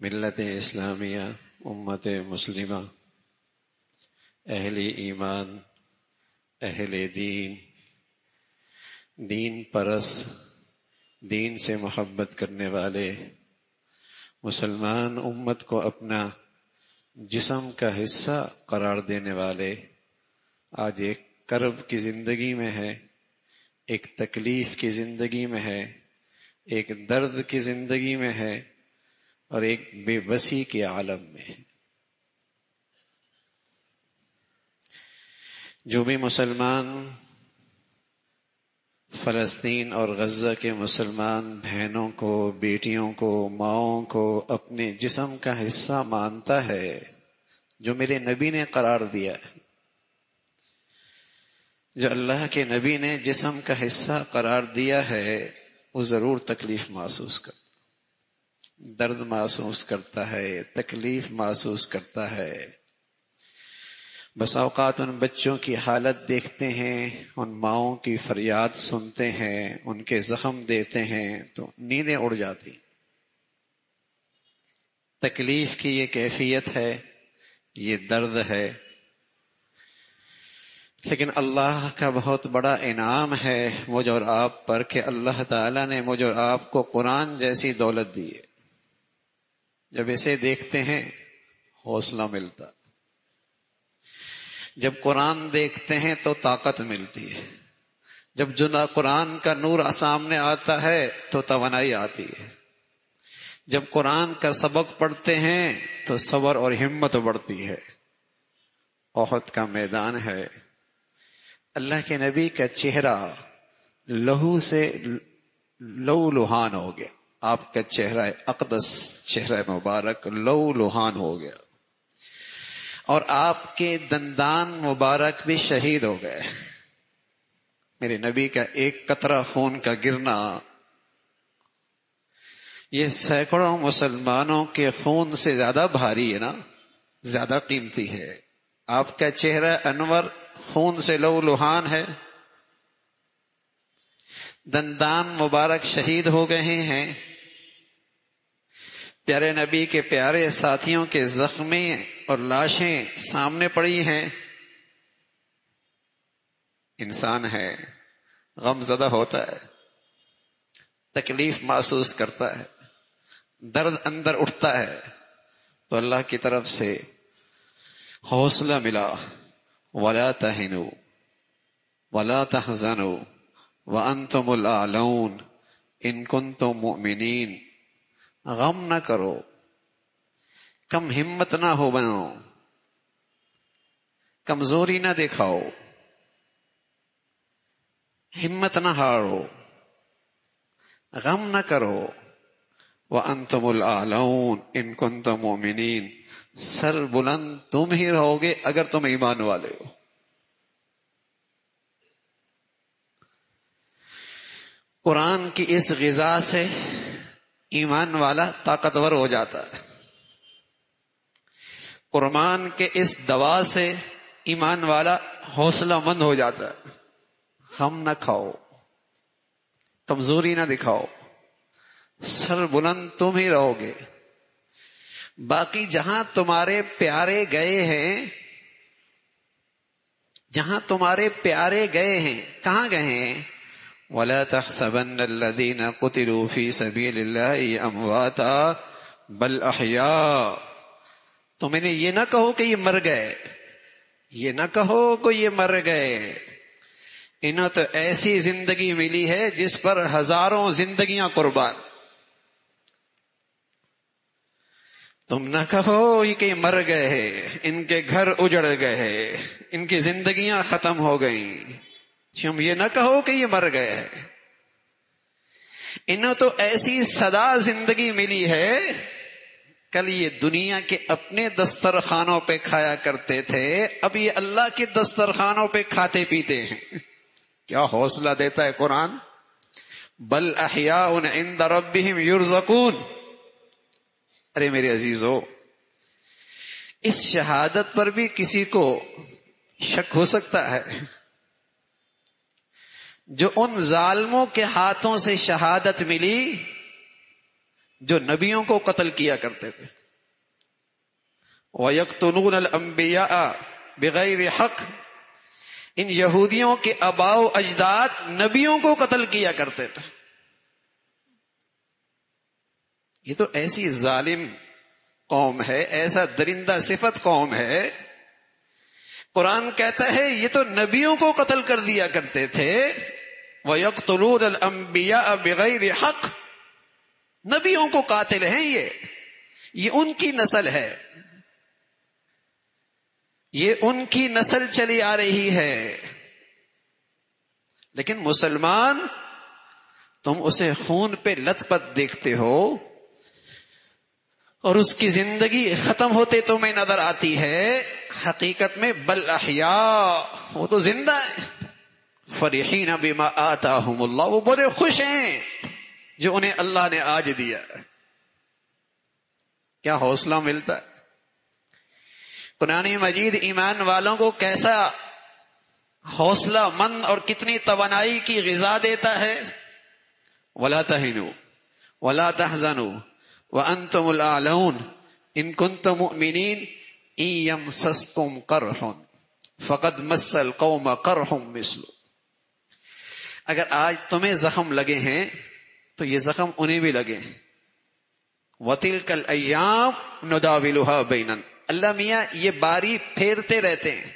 ملت اسلامیہ، امت مسلمہ، اہل ایمان، اہل دین، دین پرست، دین سے محبت کرنے والے مسلمان امت کو اپنا جسم کا حصہ قرار دینے والے آج ایک کرب کی زندگی میں ہے، ایک تکلیف کی زندگی میں ہے، ایک درد کی زندگی میں ہے، اور ایک بے بسی کے عالم میں ہے۔ جو بھی مسلمان فلسطین اور غزہ کے مسلمان بہنوں کو، بیٹیوں کو، ماؤں کو اپنے جسم کا حصہ مانتا ہے جو میرے نبی نے قرار دیا ہے، جو اللہ کے نبی نے جسم کا حصہ قرار دیا ہے، وہ ضرور تکلیف محسوس کرتا، درد محسوس کرتا ہے، تکلیف محسوس کرتا ہے۔ بس اوقات ان بچوں کی حالت دیکھتے ہیں، ان ماؤں کی فریاد سنتے ہیں، ان کے زخم دیتے ہیں تو نیندیں اڑ جاتی۔ تکلیف کی یہ کیفیت ہے، یہ درد ہے، لیکن اللہ کا بہت بڑا انعام ہے مجھ اور آپ پر کہ اللہ تعالیٰ نے مجھ اور آپ کو قرآن جیسی دولت دی ہے۔ جب اسے دیکھتے ہیں حوصلہ ملتا، جب قرآن دیکھتے ہیں تو طاقت ملتی ہے، جب جنا قرآن کا نور سامنے آتا ہے تو توانائی آتی ہے، جب قرآن کا سبق پڑھتے ہیں تو صبر اور ہمت بڑھتی ہے۔ احد کا میدان ہے، اللہ کے نبی کا چہرہ لہو سے لو لہان ہو گیا، آپ کا چہرہ اقدس، چہرہ مبارک لو لہان ہو گیا، اور آپ کے دندان مبارک بھی شہید ہو گئے۔ میرے نبی کا ایک قطرہ خون کا گرنا یہ سینکڑوں مسلمانوں کے خون سے زیادہ بھاری ہے نا، زیادہ قیمتی ہے۔ آپ کا چہرہ انور خون سے لو لہان ہے، دندان مبارک شہید ہو گئے ہیں، پیارے نبی کے پیارے ساتھیوں کے زخمیں اور لاشیں سامنے پڑی ہیں۔ انسان ہے، غم زدہ ہوتا ہے، تکلیف محسوس کرتا ہے، درد اندر اٹھتا ہے، تو اللہ کی طرف سے حوصلہ ملا، وَلَا تَهِنُوا وَلَا تَحْزَنُوا وَأَنْتُمُ الْأَعْلَوْنَ إِن كُنتُم مُؤْمِنِينَ۔ غم نہ کرو، کم ہمت نہ ہو بنو، کمزوری نہ دکھاؤ، ہمت نہ ہارو، غم نہ کرو، وَأَنْتُمُ الْأَعْلَوْنَ إِن كُنتُم مُؤْمِنِينَ، سر بلند تم ہی رہو گے اگر تم ایمان والے ہو۔ قرآن کی اس غذا سے ایمان والا طاقتور ہو جاتا ہے، قرآن کے اس دوا سے ایمان والا حوصلہ مند ہو جاتا ہے۔ غم نہ کھاؤ، کمزوری نہ دکھاؤ، سر بلند تم ہی رہو گے، باقی جہاں تمہارے پیارے گئے ہیں، جہاں تمہارے پیارے گئے ہیں، کہاں گئے ہیں؟ وَلَا تَحْسَبَنَّ الَّذِينَ قُتِلُوا فِي سَبِيلِ اللَّهِ أَمْوَاتًا بَلْ أَحْيَاءٌ۔ تم انہیں یہ نہ کہو کہ یہ مر گئے، یہ نہ کہو کہ یہ مر گئے، انہیں تو ایسی زندگی ملی ہے جس پر ہزاروں زندگیاں قربان۔ تم نہ کہو کہ یہ مر گئے، ان کے گھر اجڑ گئے، ان کی زندگیاں ختم ہو گئیں، تم یہ نہ کہو کہ یہ مر گئے، انہیں تو ایسی سدا زندگی ملی ہے، کل یہ دنیا کے اپنے دسترخوانوں پہ کھایا کرتے تھے، اب یہ اللہ کے دسترخوانوں پہ کھاتے پیتے ہیں۔ کیا حوصلہ دیتا ہے قرآن، بل احیاء عند ربہم یرزقون۔ ارے میرے عزیزو، اس شہادت پر بھی کسی کو شک ہو سکتا ہے؟ جو ان ظالموں کے ہاتھوں سے شہادت ملی، جو نبیوں کو قتل کیا کرتے تھے. وَيَقْتُلُونَ الْأَنْبِيَاءَ بِغَيْرِ حَقٍّ، ان یہودیوں کے آباء و اجداد نبیوں کو قتل کیا کرتے تھے. یہ تو ایسی ظالم قوم ہے، ایسا درندہ صفت قوم ہے. قرآن کہتا ہے یہ تو نبیوں کو قتل کر دیا کرتے تھے. وَيَقْتُلُونَ الْأَنْبِيَاءَ بِغَيْرِ حَقٍّ، نبیوں کو قاتل ہیں. یہ ان کی نسل ہے، یہ ان کی نسل چلی آ رہی ہے. لیکن مسلمان، تم اسے خون پہ لت پت دیکھتے ہو اور اس کی زندگی ختم ہوتے تمہیں نظر آتی ہے. حقیقت میں بل احیاء، وہ تو زندہ ہے. فرحین بما آتاہم اللہ، وہ بڑے خوش ہیں جو انہیں اللہ نے آج دیا. کیا حوصلہ ملتا ہے. قرآن مجید ایمان والوں کو کیسا حوصلہ مند اور کتنی توانائی کی غذا دیتا ہے. ولا تہنوا ولا تحزنوا وانتم الاعلون ان کنتم مؤمنین ان یمسسکم قرح فقد مس القوم قرح مثلہ. اگر آج تمہیں زخم لگے ہیں تو یہ زخم انہیں بھی لگے ہیں. وَتِلْكَ الْأَيَّامُ نُدَاوِلُهَا بَيْنَ، اللہ میاں یہ باری پھیرتے رہتے ہیں.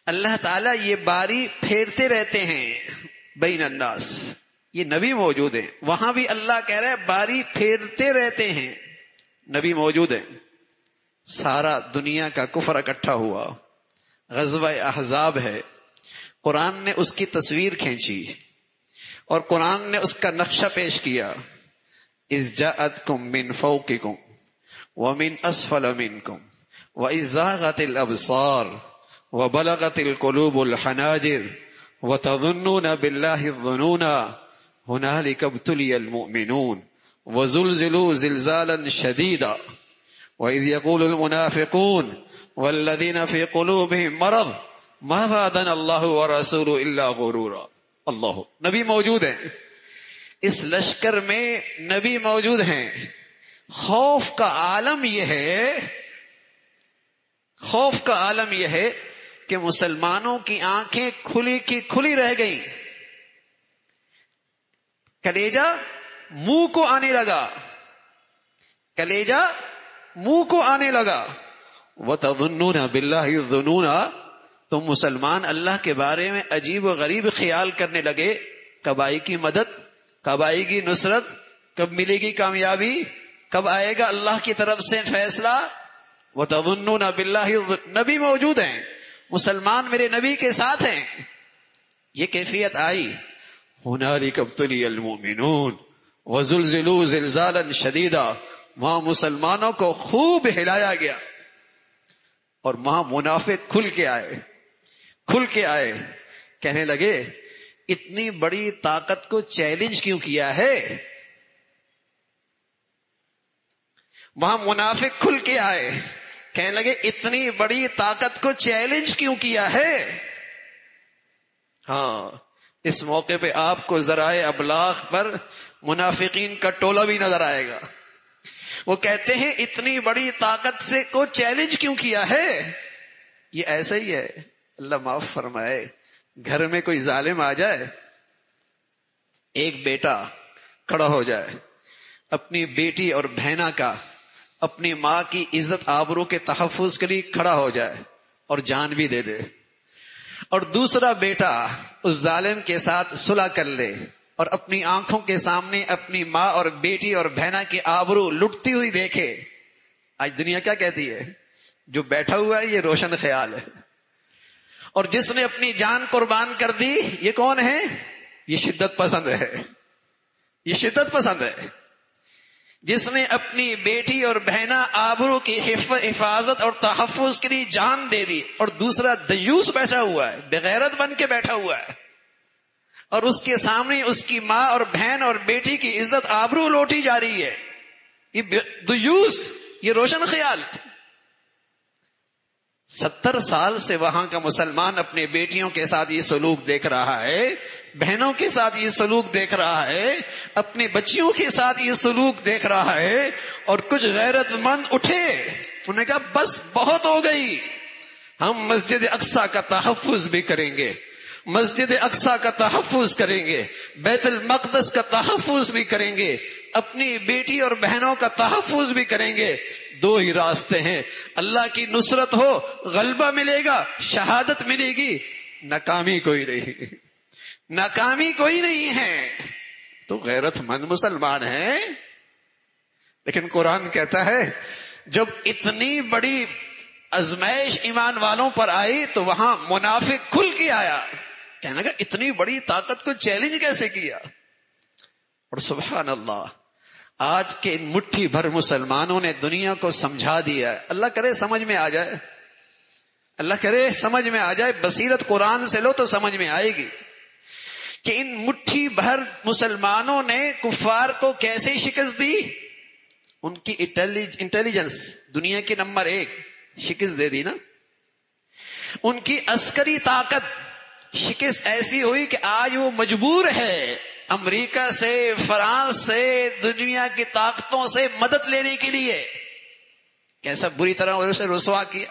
اللہ تعالیٰ یہ باری پھیرتے رہتے ہیں بین الناس. یہ نبی موجود ہیں، وہاں بھی اللہ کہہ رہا ہے باری پھیرتے رہتے ہیں. نبی موجود ہیں. سارا دنیا کا کفر اکٹھا ہوا، غزوہ احزاب ہے. قرآن نے اس کی تصویر کھینچی اور قرآن نے اس کا نقشہ پیش کیا. اذ جاءتکم من فوقکم ومن اسفل منکم واذ زاغت الابصار وبلغت القلوب الحناجر وتظنون بالله الظنون هنالك ابتلي المؤمنون وزلزلوا زلزالا شديدا واذ يقول المنافقون والذين في قلوبهم مرض ما وعدنا الله ورسوله الا غرورا. اللہ، نبی موجود ہیں. اس لشکر میں نبی موجود ہیں. خوف کا عالم یہ ہے، خوف کا عالم یہ ہے کہ مسلمانوں کی آنکھیں کھلی کی کھلی رہ گئیں. کلیجہ منہ کو آنے لگا، کلیجہ منہ کو آنے لگا. وَتَظُنُّونَ بِاللَّهِ الظُّنُونَ، تم مسلمان اللہ کے بارے میں عجیب و غریب خیال کرنے لگے. کب آئے گی مدد، کب آئے گی نصرت، کب ملے گی کامیابی، کب آئے گا اللہ کی طرف سے فیصلہ. وَتَظُنُّونَ بِاللَّهِ، نبی موجود ہیں، مسلمان میرے نبی کے ساتھ ہیں. یہ کیفیت آئی. هُنَالِكَ ابْتُلِيَ الْمُؤْمِنُونَ وَزُلْزِلُوا زِلْزَالًا شَدِيدًا، وہاں مسلمانوں کو خوب ہلایا گیا. اور وہاں منافق کھل کے آئے، کہنے لگے اتنی بڑی طاقت کو چیلنج کیوں کیا ہے. وہاں منافق کھل کے آئے، کہنے لگے اتنی بڑی طاقت کو چیلنج کیوں کیا ہے. ہاں، اس موقع پہ آپ کو ذرائع ابلاغ پر منافقین کا ٹولہ بھی نظر آئے گا. وہ کہتے ہیں اتنی بڑی طاقت سے کو چیلنج کیوں کیا ہے. یہ ایسا ہی ہے، اللہ معاف فرمائے. گھر میں کوئی ظالم آ جائے، ایک بیٹا کھڑا ہو جائے، اپنی بیٹی اور بہنا کا، اپنی ماں کی عزت آبرو کے تحفظ کے لیے کھڑا ہو جائے اور جان بھی دے دے، اور دوسرا بیٹا اس ظالم کے ساتھ صلح کر لے اور اپنی آنکھوں کے سامنے اپنی ماں اور بیٹی اور بہنا کی آبرو لٹتی ہوئی دیکھے. آج دنیا کیا کہتی ہے؟ جو بیٹھا ہوا ہے یہ روشن خیال ہے، اور جس نے اپنی جان قربان کر دی یہ کون ہے؟ یہ شدت پسند ہے. یہ شدت پسند ہے. جس نے اپنی بیٹی اور بہنا آبرو کی حفاظت اور تحفظ کے لیے جان دے دی، اور دوسرا دیوس بیٹھا ہوا ہے، بغیرت بن کے بیٹھا ہوا ہے، اور اس کے سامنے اس کی ماں اور بہن اور بیٹی کی عزت آبرو لوٹی جا رہی ہے. یہ دیوس، یہ روشن خیال. 70 سال سے وہاں کا مسلمان اپنے بیٹیوں کے ساتھ یہ سلوک دیکھ رہا ہے. بہنوں کے ساتھ یہ سلوک دیکھ رہا ہے، اپنے بچیوں کے ساتھ یہ سلوک دیکھ رہا ہے، اور کچھ غیرت مند اٹھے، انہوں نے کہا بس بہت ہو گئی، ہم مسجد اقصی کا تحفظ بھی کریں گے، مسجد اقصی کا تحفظ کریں گے، بیت المقدس کا تحفظ بھی کریں گے، اپنی بیٹی اور بہنوں کا تحفظ بھی کریں گے۔ دو ہی راستے ہیں، اللہ کی نصرت ہو، غلبہ ملے گا، شہادت ملے گی، ناکامی کوئی نہیں، ناکامی کوئی نہیں ہے۔ تو غیرت مند مسلمان ہیں، لیکن قرآن کہتا ہے جب اتنی بڑی ازمائش ایمان والوں پر آئی تو وہاں منافق کھل کے آیا، کہنے لگا اتنی بڑی طاقت کو چیلنج کیسے کیا۔ اور سبحان اللہ، آج کے ان مٹھی بھر مسلمانوں نے دنیا کو سمجھا دیا ہے۔ اللہ کرے سمجھ میں آ جائے، اللہ کرے سمجھ میں آ جائے، بصیرت قرآن سے لو تو سمجھ میں آئے گی کہ ان مٹھی بھر مسلمانوں نے کفار کو کیسے شکست دی۔ ان کی انٹیلیجنس دنیا کی نمبر 1 شکست دے دی نا۔ ان کی عسکری طاقت شکست ایسی ہوئی کہ آج وہ مجبور ہے امریکہ سے، فرانس سے، دنیا کی طاقتوں سے مدد لینے کے لیے۔ کیسا بری طرح اسے رسوا کیا،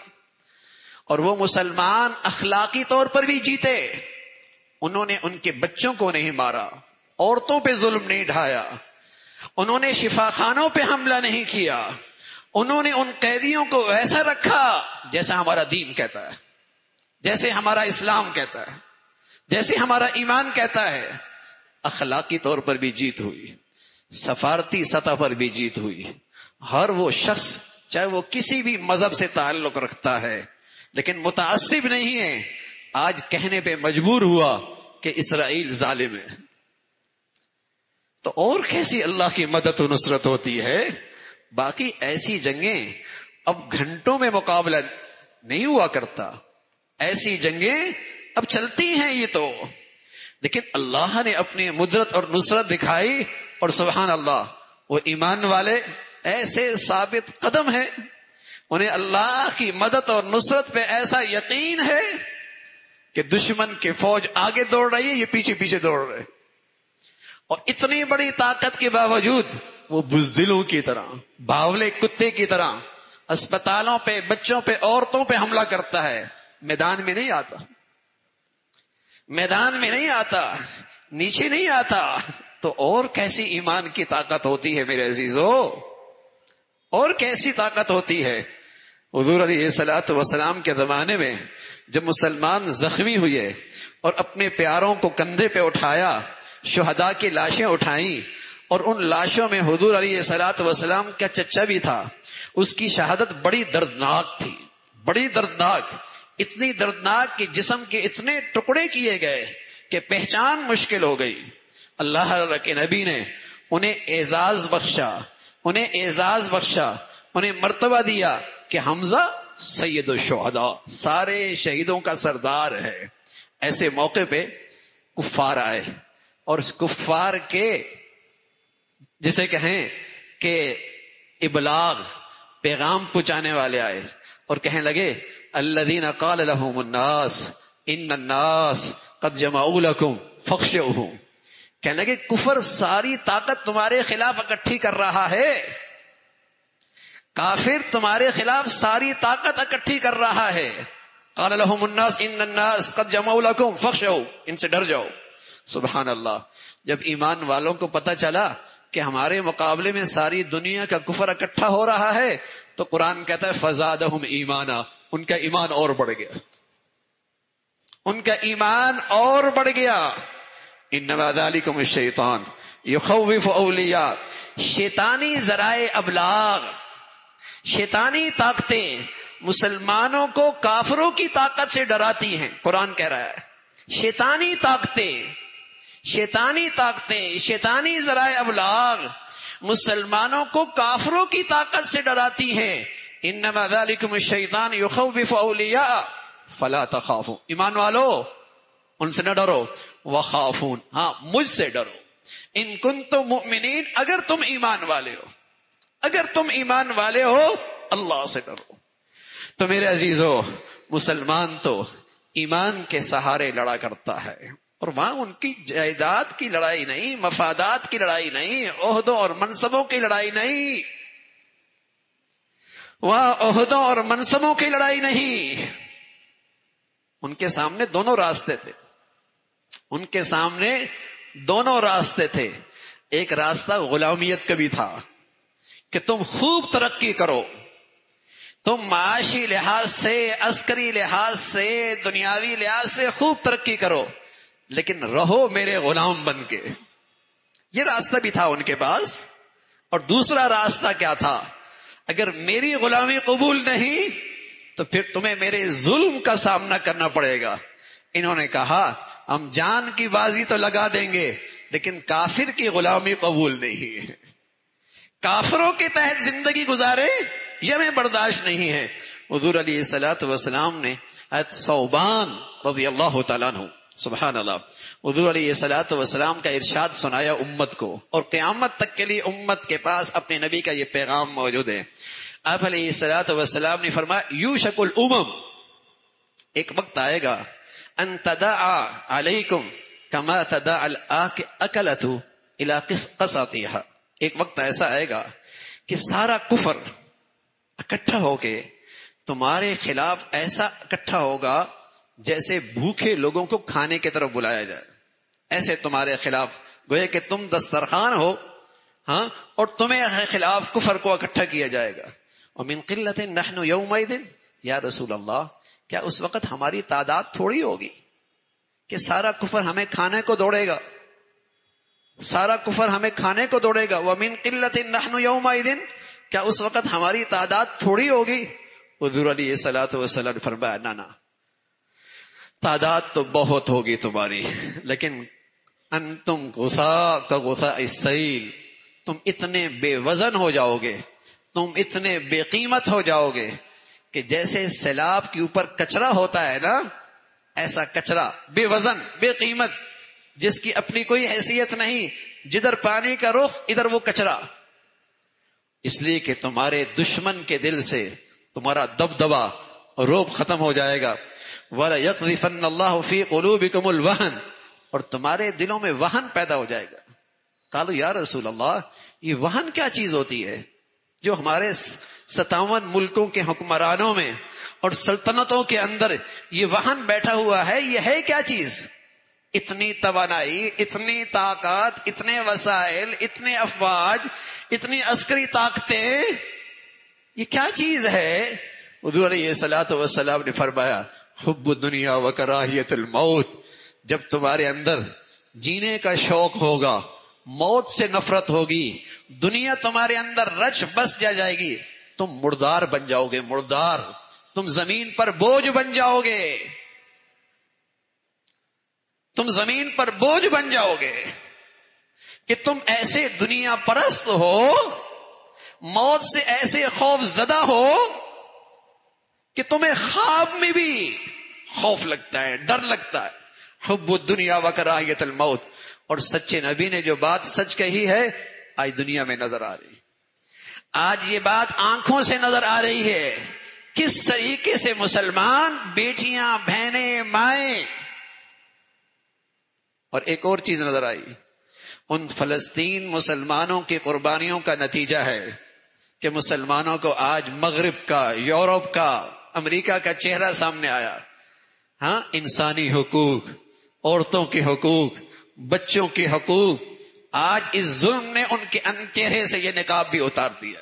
اور وہ مسلمان اخلاقی طور پر بھی جیتے۔ انہوں نے ان کے بچوں کو نہیں مارا، عورتوں پہ ظلم نہیں ڈھایا، انہوں نے شفاخانوں پہ حملہ نہیں کیا، انہوں نے ان قیدیوں کو ویسا رکھا جیسا ہمارا دین کہتا ہے، جیسے ہمارا اسلام کہتا ہے، جیسے ہمارا ایمان کہتا ہے۔ اخلاقی طور پر بھی جیت ہوئی، سفارتی سطح پر بھی جیت ہوئی۔ ہر وہ شخص چاہے وہ کسی بھی مذہب سے تعلق رکھتا ہے لیکن متعصب نہیں ہے، آج کہنے پہ مجبور ہوا کہ اسرائیل ظالم ہے۔ تو اور کیسی اللہ کی مدد و نصرت ہوتی ہے۔ باقی ایسی جنگیں اب گھنٹوں میں مقابلہ نہیں ہوا کرتا، ایسی جنگیں اب چلتی ہیں یہ تو، لیکن اللہ نے اپنی مدرت اور نصرت دکھائی، اور سبحان اللہ وہ ایمان والے ایسے ثابت قدم ہیں، انہیں اللہ کی مدد اور نصرت پہ ایسا یقین ہے کہ دشمن کی فوج آگے دوڑ رہی ہے، یہ پیچھے پیچھے دوڑ رہے، اور اتنی بڑی طاقت کے باوجود وہ بزدلوں کی طرح، باولے کتے کی طرح اسپتالوں پہ، بچوں پہ، عورتوں پہ حملہ کرتا ہے، میدان میں نہیں آتا، میدان میں نہیں آتا، نیچے نہیں آتا۔ تو اور کیسی ایمان کی طاقت ہوتی ہے میرے عزیزو، اور کیسی طاقت ہوتی ہے۔ حضور علیہ الصلوۃ والسلام کے زمانے میں جب مسلمان زخمی ہوئے اور اپنے پیاروں کو کندھے پہ اٹھایا، شہداء کی لاشیں اٹھائیں، اور ان لاشوں میں حضور علیہ الصلوۃ والسلام کا چچا بھی تھا، اس کی شہادت بڑی دردناک تھی، بڑی دردناک، اتنی دردناک کہ جسم کے اتنے ٹکڑے کیے گئے کہ پہچان مشکل ہو گئی۔ اللہ کے نبی نے انہیں اعزاز بخشا، انہیں اعزاز بخشا، انہیں مرتبہ دیا کہ حمزہ سید الشہداء، سارے شہیدوں کا سردار ہے۔ ایسے موقع پہ کفار آئے، اور اس کفار کے جسے کہیں کہ ابلاغ، پیغام پہنچانے والے آئے اور کہنے لگے الذین قال لهم الناس ان الناس قد جمعوا لكم فاخشوهم، کہنے لگے کفر ساری طاقت تمہارے خلاف اکٹھی کر رہا ہے، کافر تمہارے خلاف ساری طاقت اکٹھی کر رہا ہے۔ قال لهم الناس ان الناس قد جمعوا لكم فاخشوا، ان سے ڈر جاؤ۔ سبحان اللہ، جب ایمان والوں کو پتہ چلا کہ ہمارے مقابلے میں ساری دنیا کا کفر اکٹھا ہو رہا ہے تو قرآن کہتا ہے فزادہم ایمانا، ان کا ایمان اور بڑھ گیا، ان کا ایمان اور بڑھ گیا۔ انما ذالکم الشیطان یخوف اولیاء، شیطانی ذرائع ابلاغ، شیطانی طاقتیں مسلمانوں کو کافروں کی طاقت سے ڈراتی ہیں۔ قرآن کہہ رہا ہے شیطانی طاقتیں، شیطانی طاقتیں، شیطانی ذرائع ابلاغ مسلمانوں کو کافروں کی طاقت سے ڈراتی ہیں۔ انما ذالکم الشیطان یخوف اولیاء فلا تخافوا، ایمان والو ان سے نہ ڈرو، وخافون، ہاں مجھ سے ڈرو، ان کنتم مؤمنین، اگر تم ایمان والے ہو، اگر تم ایمان والے ہو اللہ سے ڈرو۔ تو میرے عزیزو، مسلمان تو ایمان کے سہارے لڑا کرتا ہے، اور وہاں ان کی جائیداد کی لڑائی نہیں، مفادات کی لڑائی نہیں، عہدوں اور منصبوں کی لڑائی نہیں، وہاں عہدوں اور منصبوں کی لڑائی نہیں. ان کے سامنے دونوں راستے تھے، ان کے سامنے دونوں راستے تھے. ایک راستہ غلامیت کا بھی تھا کہ تم خوب ترقی کرو، تم معاشی لحاظ سے، عسکری لحاظ سے، دنیاوی لحاظ سے خوب ترقی کرو، لیکن رہو میرے غلام بن کے. یہ راستہ بھی تھا ان کے پاس. اور دوسرا راستہ کیا تھا؟ اگر میری غلامی قبول نہیں تو پھر تمہیں میرے ظلم کا سامنا کرنا پڑے گا. انہوں نے کہا ہم جان کی بازی تو لگا دیں گے لیکن کافر کی غلامی قبول نہیں ہے، کافروں کے تحت زندگی گزارے یہ ہمیں برداشت نہیں ہے. حضور علیہ الصلوۃ والسلام نے حضرت ثوبان رضی اللہ تعالیٰ عنہ، سبحان اللہ، حضور علیہ الصلوۃ والسلام کا ارشاد سنایا امت کو، اور قیامت تک کے لیے امت کے پاس اپنے نبی کا یہ پیغام موجود ہے. آپ علیہ الصلوۃ والسلام نے فرمایا یوشک الامم، ایک وقت آئے گا ان تداعى علیکم کما تداعى الاکلۃ الی قصعتها، ایک وقت ایسا آئے گا کہ سارا کفر اکٹھا ہو کے تمہارے خلاف ایسا اکٹھا ہوگا جیسے بھوکے لوگوں کو کھانے کی طرف بلایا جائے، ایسے تمہارے خلاف گویا کہ تم دسترخوان ہو، ہاں، اور تمہیں خلاف کفر کو اکٹھا کیا جائے گا. ومن قلۃ نحن یومئذ، یا رسول اللہ کیا اس وقت ہماری تعداد تھوڑی ہوگی کہ سارا کفر ہمیں کھانے کو دوڑے گا، سارا کفر ہمیں کھانے کو دوڑے گا. ومن قلۃ نحن یومئذ، کیا اس وقت ہماری تعداد تھوڑی ہوگی؟ حضور علیہ الصلوۃ والسلام نے فرمایا نہ، تعداد تو بہت ہوگی تمہاری، لیکن انتم غثاء کا غثاء السیل، تم اتنے بے وزن ہو جاؤ گے، تم اتنے بے قیمت ہو جاؤ گے کہ جیسے سیلاب کے اوپر کچرا ہوتا ہے نا، ایسا کچرا بے وزن بے قیمت جس کی اپنی کوئی حیثیت نہیں، جدھر پانی کا رخ ادھر وہ کچرا. اس لیے کہ تمہارے دشمن کے دل سے تمہارا دبدبا اور رعب ختم ہو جائے گا. وَلَيَقْذِفَنَّ اللَّهُ فِي قُلُوبِكُمُ الْوَهْنَ، اور تمہارے دلوں میں وہن پیدا ہو جائے گا. قالوا یا رسول اللہ یہ وہن کیا چیز ہوتی ہے جو ہمارے 57 ملکوں کے حکمرانوں میں اور سلطنتوں کے اندر یہ وہن بیٹھا ہوا ہے، یہ ہے کیا چیز؟ اتنی توانائی، اتنی طاقت، اتنے وسائل، اتنے افواج، اتنی عسکری طاقتیں، یہ کیا چیز ہے؟ حضور علیہ الصلوۃ والسلام نے فرمایا حب الدنیا و کراہیت الموت، جب تمہارے اندر جینے کا شوق ہوگا، موت سے نفرت ہوگی، دنیا تمہارے اندر رچ بس جائے گی، تم مردار بن جاؤ گے، مردار، تم زمین پر بوجھ بن جاؤ گے، تم زمین پر بوجھ بن جاؤ گے کہ تم ایسے دنیا پرست ہو، موت سے ایسے خوف زدہ ہو کہ تمہیں خواب میں بھی خوف لگتا ہے، ڈر لگتا ہے. حب الدنیا و کراہیت الموت. اور سچے نبی نے جو بات سچ کہی ہے آج دنیا میں نظر آ رہی، آج یہ بات آنکھوں سے نظر آ رہی ہے، کس طریقے سے مسلمان بیٹیاں، بہنیں، مائیں. اور ایک اور چیز نظر آئی، ان فلسطین مسلمانوں کی قربانیوں کا نتیجہ ہے کہ مسلمانوں کو آج مغرب کا، یورپ کا، امریکہ کا چہرہ سامنے آیا. ہاں، انسانی حقوق، عورتوں کے حقوق، بچوں کے حقوق، آج اس ظلم نے ان کے چہرے سے یہ نقاب بھی اتار دیا.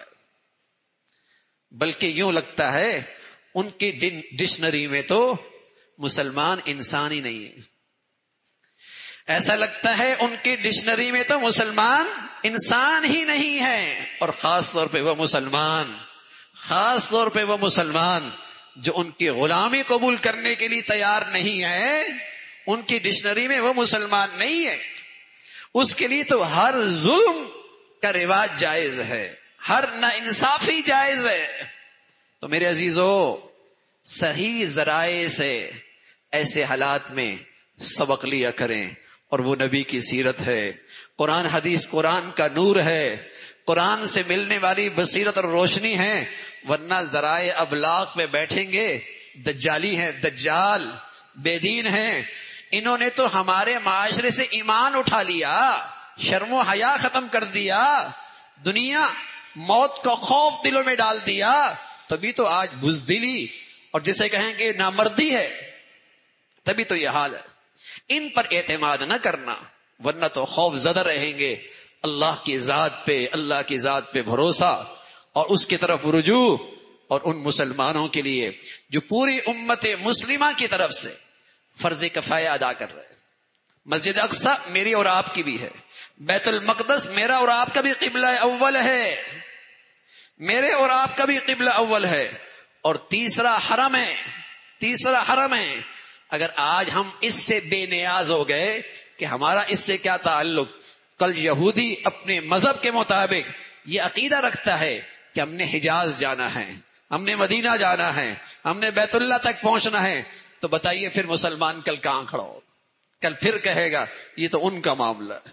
بلکہ یوں لگتا ہے ان کی ڈکشنری میں تو مسلمان انسان ہی نہیں ہے، ایسا لگتا ہے ان کی ڈکشنری میں تو مسلمان انسان ہی نہیں ہے. اور خاص طور پہ وہ مسلمان جو ان کی غلامی قبول کرنے کے لیے تیار نہیں ہے، ان کی ڈکشنری میں وہ مسلمان نہیں ہے. اس کے لیے تو ہر ظلم کا رواج جائز ہے، ہر ناانصافی جائز ہے. تو میرے عزیزو، صحیح ذرائع سے ایسے حالات میں سبق لیا کریں. اور وہ نبی کی سیرت ہے، قرآن حدیث قرآن کا نور ہے، قرآن سے ملنے والی بصیرت اور روشنی ہے. ورنہ ذرائع ابلاغ میں بیٹھیں گے، دجالی ہیں، دجال، بے دین ہیں، انہوں نے تو ہمارے معاشرے سے ایمان اٹھا لیا، شرم و حیا ختم کر دیا، دنیا موت کا خوف دلوں میں ڈال دیا، تبھی تو آج بزدلی اور جسے کہیں گے نامردی ہے، تبھی تو یہ حال ہے۔ ان پر اعتماد نہ کرنا، ورنہ تو خوف زدہ رہیں گے۔ اللہ کی ذات پہ بھروسہ اور اس کی طرف رجوع، اور ان مسلمانوں کے لیے جو پوری امت مسلمہ کی طرف سے فرض کفایہ ادا کر رہے ہیں۔ مسجد اقصی میری اور آپ کی بھی ہے، بیت المقدس میرا اور آپ کا بھی قبلہ اول ہے، میرے اور آپ کا بھی قبلہ اول ہے، اور تیسرا حرم ہے۔ اگر آج ہم اس سے بے نیاز ہو گئے کہ ہمارا اس سے کیا تعلق، کل یہودی اپنے مذہب کے مطابق یہ عقیدہ رکھتا ہے کہ ہم نے حجاز جانا ہے، ہم نے مدینہ جانا ہے، ہم نے بیت اللہ تک پہنچنا ہے، تو بتائیے پھر مسلمان کل کہاں کھڑا ہوگا؟ کل پھر کہے گا یہ تو ان کا معاملہ ہے،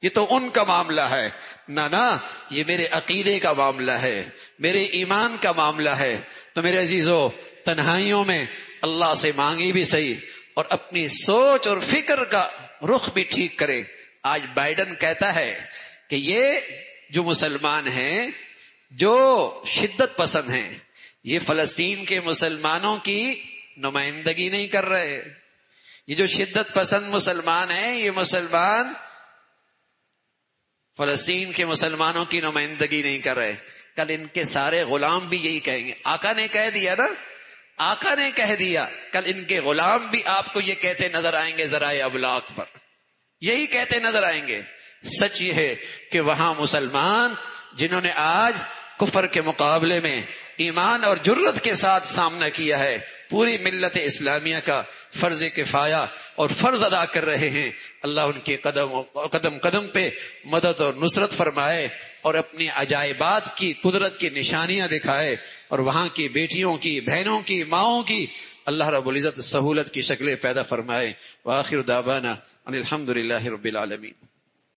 یہ تو ان کا معاملہ ہے۔ نہ، یہ میرے عقیدے کا معاملہ ہے، میرے ایمان کا معاملہ ہے۔ تو میرے عزیزو، تنہائیوں میں اللہ سے مانگی بھی صحیح، اور اپنی سوچ اور فکر کا رخ بھی ٹھیک کرے۔ آج بائیڈن کہتا ہے کہ یہ جو مسلمان ہیں جو شدت پسند ہیں، یہ فلسطین کے مسلمانوں کی نمائندگی نہیں کر رہے۔ یہ جو شدت پسند مسلمان ہیں، یہ مسلمان فلسطین کے مسلمانوں کی نمائندگی نہیں کر رہے۔ کل ان کے سارے غلام بھی یہی کہیں گے، آقا نے کہہ دیا نا، آقا نے کہہ دیا، کل ان کے غلام بھی آپ کو یہ کہتے نظر آئیں گے ذرائع ابلاغ پر، یہی کہتے نظر آئیں گے۔ سچ یہ ہے کہ وہاں مسلمان جنہوں نے آج کفر کے مقابلے میں ایمان اور جرت کے ساتھ سامنا کیا ہے، پوری ملت اسلامیہ کا فرض کفایہ اور فرض ادا کر رہے ہیں، اللہ ان کے قدم قدم پہ مدد اور نصرت فرمائے، اور اپنی عجائبات کی قدرت کی نشانیاں دکھائے، اور وہاں کی بیٹیوں کی، بہنوں کی، ماؤں کی اللہ رب العزت سہولت کی شکلیں پیدا فرمائے۔ وآخر دعوانا ان الحمد للہ رب العالمین۔